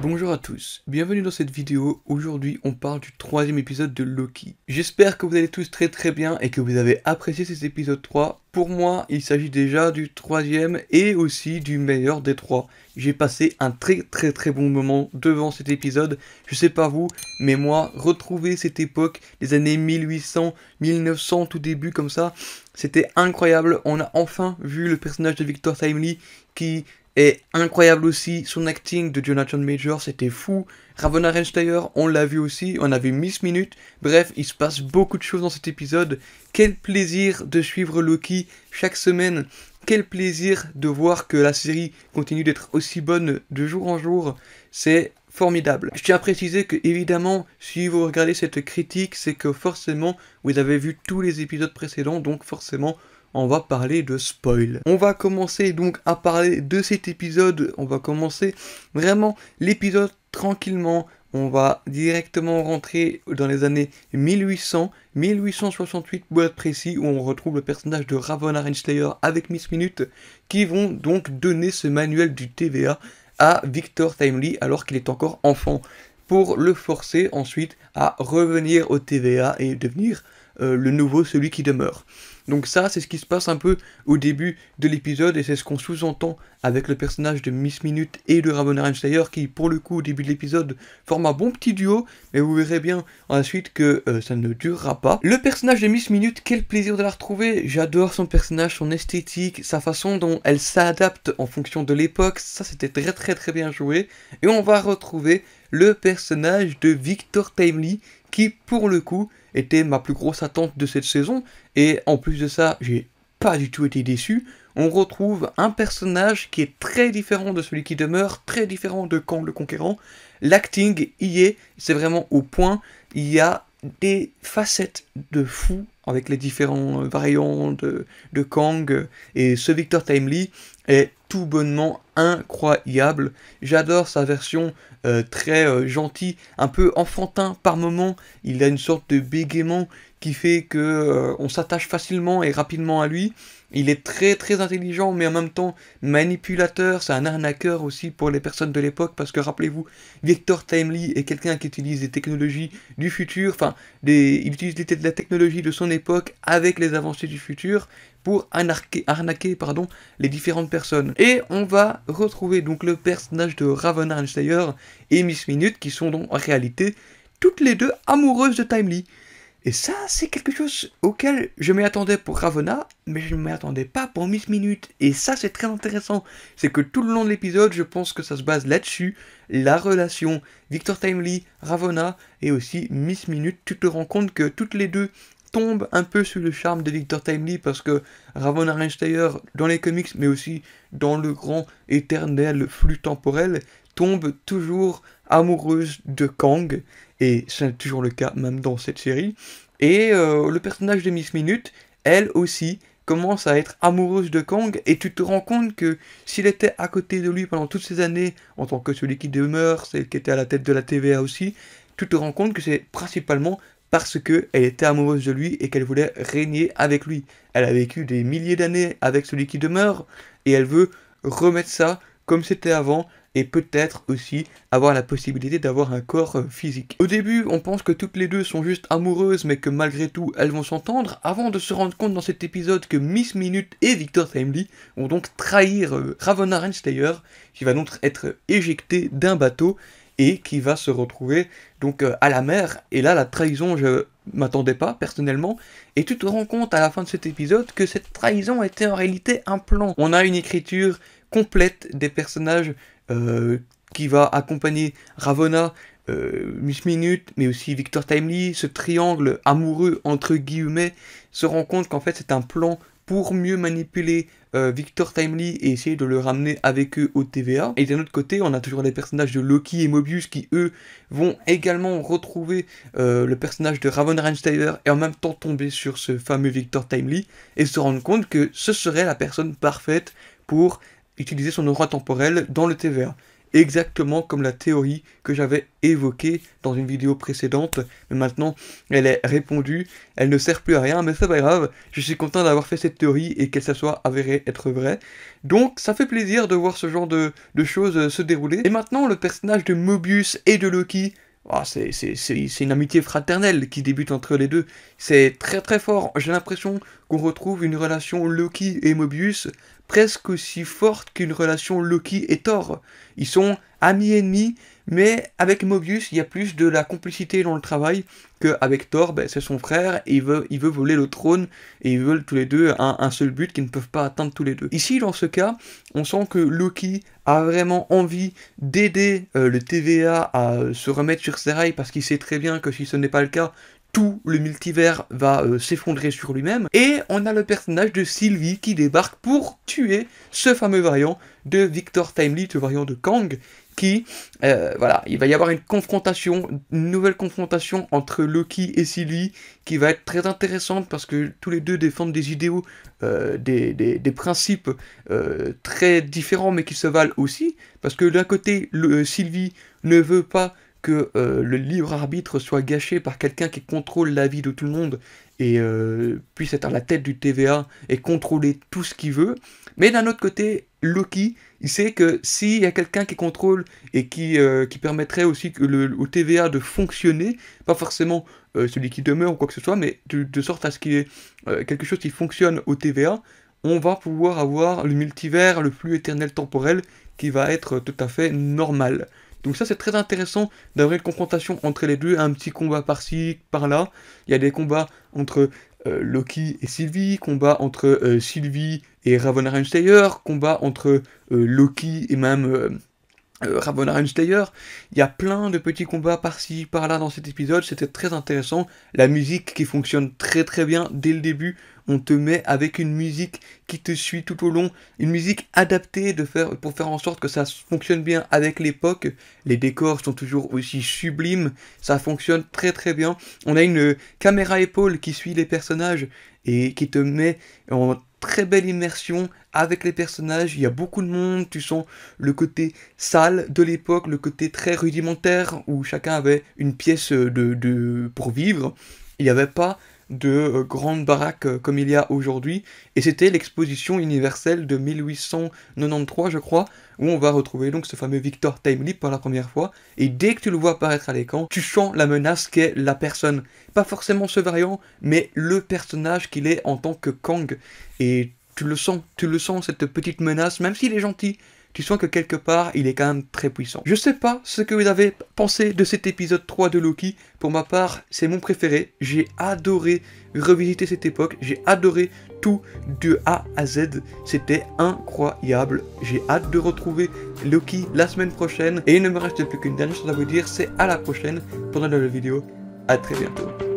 Bonjour à tous, bienvenue dans cette vidéo. Aujourd'hui on parle du troisième épisode de Loki. J'espère que vous allez tous très bien et que vous avez apprécié cet épisode 3. Pour moi il s'agit déjà du troisième et aussi du meilleur des trois. J'ai passé un très bon moment devant cet épisode. Je sais pas vous, mais moi retrouver cette époque, les années 1800, 1900 tout début comme ça, c'était incroyable. On a enfin vu le personnage de Victor Timely qui est incroyable aussi, son acting de Jonathan Majors, c'était fou. Ravonna Renslayer, on l'a vu aussi, on a vu Miss Minute. Bref, il se passe beaucoup de choses dans cet épisode. Quel plaisir de suivre Loki chaque semaine. Quel plaisir de voir que la série continue d'être aussi bonne de jour en jour. C'est formidable. Je tiens à préciser que, évidemment, si vous regardez cette critique, c'est que forcément, vous avez vu tous les épisodes précédents, donc forcément, on va parler de spoil. On va commencer donc à parler de cet épisode, on va commencer vraiment l'épisode tranquillement, on va directement rentrer dans les années 1800, 1868 pour être précis, où on retrouve le personnage de Ravonna Renslayer avec Miss Minute, qui vont donc donner ce manuel du TVA à Victor Timely alors qu'il est encore enfant, pour le forcer ensuite à revenir au TVA et devenir le nouveau, celui qui demeure. Donc ça, c'est ce qui se passe un peu au début de l'épisode, et c'est ce qu'on sous-entend avec le personnage de Miss Minute et de Ravonna Renslayer, qui, pour le coup, au début de l'épisode, forment un bon petit duo, mais vous verrez bien ensuite que ça ne durera pas. Le personnage de Miss Minute, quel plaisir de la retrouver. J'adore son personnage, son esthétique, sa façon dont elle s'adapte en fonction de l'époque, ça c'était très bien joué. Et on va retrouver le personnage de Victor Timely, qui, pour le coup, était ma plus grosse attente de cette saison, et en plus de ça, j'ai pas du tout été déçu. On retrouve un personnage qui est très différent de celui qui demeure, très différent de Kang le Conquérant. L'acting y est, c'est vraiment au point. Il y a des facettes de fou avec les différents variants de Kang, et ce Victor Timely est tout bonnement incroyable. J'adore sa version très gentil, un peu enfantin par moment. Il a une sorte de bégaiement qui fait que on s'attache facilement et rapidement à lui. Il est très intelligent, mais en même temps manipulateur. C'est un arnaqueur aussi pour les personnes de l'époque, parce que rappelez-vous, Victor Timely est quelqu'un qui utilise des technologies du futur, enfin, il utilise la technologie de son époque avec les avancées du futur pour arnaquer les différentes personnes. Et on va retrouver donc le personnage de Ravonna Renslayer et Miss Minute, qui sont donc en réalité toutes les deux amoureuses de Timely. Et ça, c'est quelque chose auquel je m'y attendais pour Ravonna, mais je ne m'y attendais pas pour Miss Minute. Et ça, c'est très intéressant. C'est que tout le long de l'épisode, je pense que ça se base là-dessus. La relation Victor Timely, Ravonna et aussi Miss Minute. Tu te rends compte que toutes les deux tombent un peu sous le charme de Victor Timely, parce que Ravonna Renslayer, dans les comics, mais aussi dans le grand éternel flux temporel, tombe toujours amoureuse de Kang, et c'est toujours le cas même dans cette série. Et le personnage de Miss Minute, elle aussi, commence à être amoureuse de Kang, et tu te rends compte que s'il était à côté de lui pendant toutes ces années, en tant que celui qui demeure, celle qui était à la tête de la TVA aussi, tu te rends compte que c'est principalement parce qu'elle était amoureuse de lui et qu'elle voulait régner avec lui. Elle a vécu des milliers d'années avec celui qui demeure, et elle veut remettre ça comme c'était avant, et peut-être aussi avoir la possibilité d'avoir un corps physique. Au début, on pense que toutes les deux sont juste amoureuses, mais que malgré tout, elles vont s'entendre, avant de se rendre compte dans cet épisode que Miss Minute et Victor Timely vont donc trahir Ravonna Renslayer, qui va donc être éjecté d'un bateau, et qui va se retrouver donc à la mer. Et là, la trahison, je m'attendais pas personnellement, et tu te rends compte à la fin de cet épisode que cette trahison était en réalité un plan. On a une écriture complète des personnages qui va accompagner Ravonna, Miss Minute, mais aussi Victor Timely. Ce triangle amoureux entre guillemets se rend compte qu'en fait c'est un plan pour mieux manipuler Victor Timely et essayer de le ramener avec eux au TVA. Et d'un autre côté, on a toujours les personnages de Loki et Mobius qui, eux, vont également retrouver le personnage de Ravonna Renslayer et en même temps tomber sur ce fameux Victor Timely et se rendre compte que ce serait la personne parfaite pour utiliser son aura temporelle dans le TVA. exactement comme la théorie que j'avais évoquée dans une vidéo précédente, mais maintenant elle est répondue, elle ne sert plus à rien, mais c'est pas grave, je suis content d'avoir fait cette théorie et qu'elle soit avérée être vraie. Donc ça fait plaisir de voir ce genre de choses se dérouler. Et maintenant le personnage de Mobius et de Loki, oh, c'est une amitié fraternelle qui débute entre les deux. C'est très très fort. J'ai l'impression qu'on retrouve une relation Loki et Mobius presque aussi forte qu'une relation Loki et Thor. Ils sont amis-ennemis, mais avec Mobius, il y a plus de la complicité dans le travail qu'avec Thor, ben, c'est son frère, et il veut voler le trône, et ils veulent tous les deux un seul but qu'ils ne peuvent pas atteindre tous les deux. Ici, dans ce cas, on sent que Loki a vraiment envie d'aider le TVA à se remettre sur ses rails, parce qu'il sait très bien que si ce n'est pas le cas, tout le multivers va s'effondrer sur lui-même. Et on a le personnage de Sylvie qui débarque pour tuer ce fameux variant de Victor Timely, ce variant de Kang, qui, voilà, il va y avoir une confrontation, une nouvelle confrontation entre Loki et Sylvie, qui va être très intéressante parce que tous les deux défendent des idéaux, des principes très différents mais qui se valent aussi, parce que d'un côté, Sylvie ne veut pas que le libre arbitre soit gâché par quelqu'un qui contrôle la vie de tout le monde et puisse être à la tête du TVA et contrôler tout ce qu'il veut. Mais d'un autre côté, Loki, il sait que s'il y a quelqu'un qui contrôle et qui permettrait aussi au TVA de fonctionner, pas forcément celui qui demeure ou quoi que ce soit, mais de sorte à ce qu'il y ait quelque chose qui fonctionne au TVA, on va pouvoir avoir le multivers le plus éternel temporel qui va être tout à fait normal. Donc ça c'est très intéressant d'avoir une confrontation entre les deux, un petit combat par-ci, par-là. Il y a des combats entre Loki et Sylvie, combat entre Sylvie et Ravonna Renslayer, combat entre Loki et même Ravonna Renslayer. Il y a plein de petits combats par-ci, par-là dans cet épisode, c'était très intéressant. La musique qui fonctionne très très bien dès le début, on te met avec une musique qui te suit tout au long, une musique adaptée pour faire en sorte que ça fonctionne bien avec l'époque. Les décors sont toujours aussi sublimes, ça fonctionne très très bien. On a une caméra épaule qui suit les personnages et qui te met en très belle immersion avec les personnages. Il y a beaucoup de monde, tu sens le côté sale de l'époque, le côté très rudimentaire où chacun avait une pièce pour vivre. Il n'y avait pas de grandes baraques comme il y a aujourd'hui, et c'était l'exposition universelle de 1893 je crois, où on va retrouver donc ce fameux Victor Timely pour la première fois, et dès que tu le vois apparaître à l'écran, tu sens la menace qu'est la personne, pas forcément ce variant, mais le personnage qu'il est en tant que Kang, et tu le sens cette petite menace, même s'il est gentil, tu sens que quelque part, il est quand même très puissant. Je sais pas ce que vous avez pensé de cet épisode 3 de Loki. Pour ma part, c'est mon préféré. J'ai adoré revisiter cette époque. J'ai adoré tout de A à Z. C'était incroyable. J'ai hâte de retrouver Loki la semaine prochaine. Et il ne me reste plus qu'une dernière chose à vous dire, c'est à la prochaine pour une nouvelle vidéo. À très bientôt.